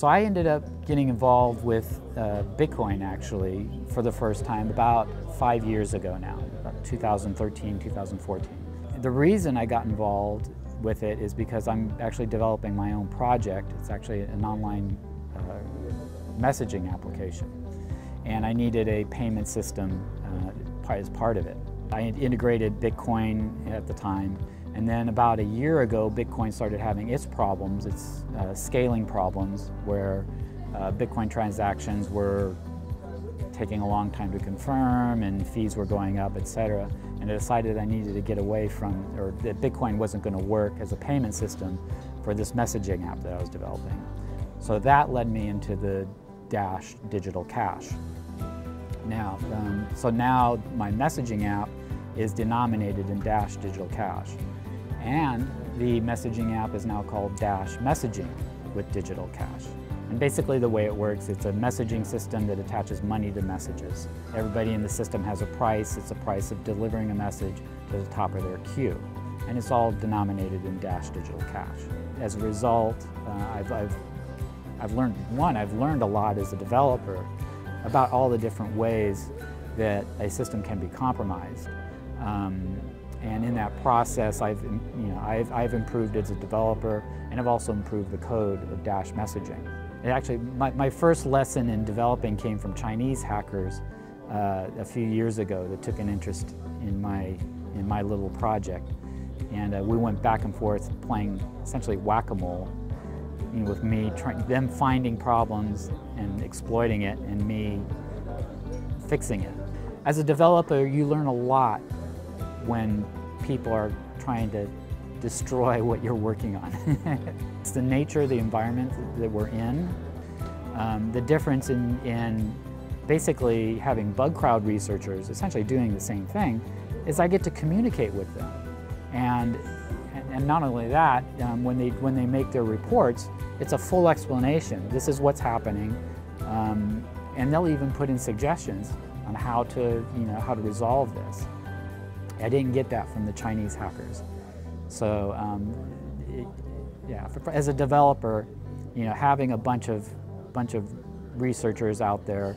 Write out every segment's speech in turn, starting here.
So I ended up getting involved with Bitcoin actually for the first time about 5 years ago now, about 2013, 2014. The reason I got involved with it is because I'm actually developing my own project. It's actually an online messaging application, and I needed a payment system as part of it. I integrated Bitcoin at the time, and then about a year ago Bitcoin started having its problems, its scaling problems, where Bitcoin transactions were taking a long time to confirm and fees were going up, etc. And I decided I needed to get away from, or that Bitcoin wasn't going to work as a payment system for this messaging app that I was developing. So that led me into the Dash digital cash. Now, so now my messaging app is denominated in Dash digital cash, and the messaging app is now called Dash messaging with digital cash. And basically the way it works, it's a messaging system that attaches money to messages. Everybody in the system has a price. It's a price of delivering a message to the top of their queue, and it's all denominated in Dash digital cash. As a result, I've learned a lot as a developer about all the different ways that a system can be compromised. And in that process, I've improved as a developer, and I've also improved the code of Dash messaging. And actually, my first lesson in developing came from Chinese hackers a few years ago that took an interest in my little project, and we went back and forth playing essentially whack-a-mole, with me them finding problems and exploiting it, and me fixing it. As a developer, you learn a lot when people are trying to destroy what you're working on. It's the nature of the environment that we're in. The difference in basically having Bugcrowd researchers essentially doing the same thing is I get to communicate with them. And not only that, when they make their reports, it's a full explanation. This is what's happening, and they'll even put in suggestions on how to resolve this. I didn't get that from the Chinese hackers. So, as a developer, having a bunch of researchers out there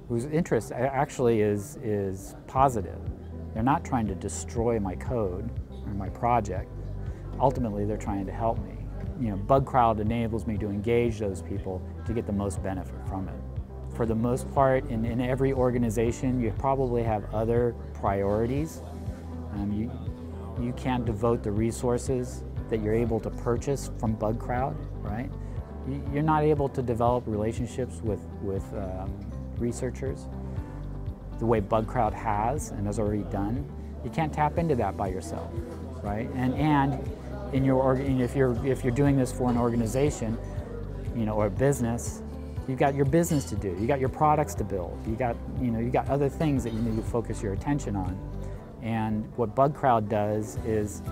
whose interest actually is positive. They're not trying to destroy my code or my project. Ultimately, they're trying to help me. Bugcrowd enables me to engage those people to get the most benefit from it. For the most part, in every organization, you probably have other priorities. You can't devote the resources that you're able to purchase from Bugcrowd, right? You're not able to develop relationships with researchers the way Bugcrowd has and has already done. You can't tap into that by yourself, right? And in your if you're doing this for an organization, or a business, you've got your business to do. You got your products to build. You got other things that you need to focus your attention on. And what Bugcrowd does is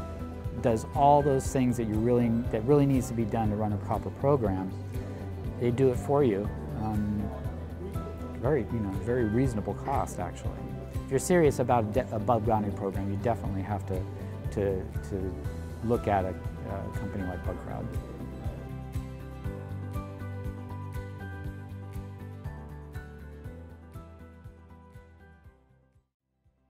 all those things that really needs to be done to run a proper program. They do it for you. Very reasonable cost, actually. If you're serious about a bug bounty program, you definitely have to look at a company like Bugcrowd.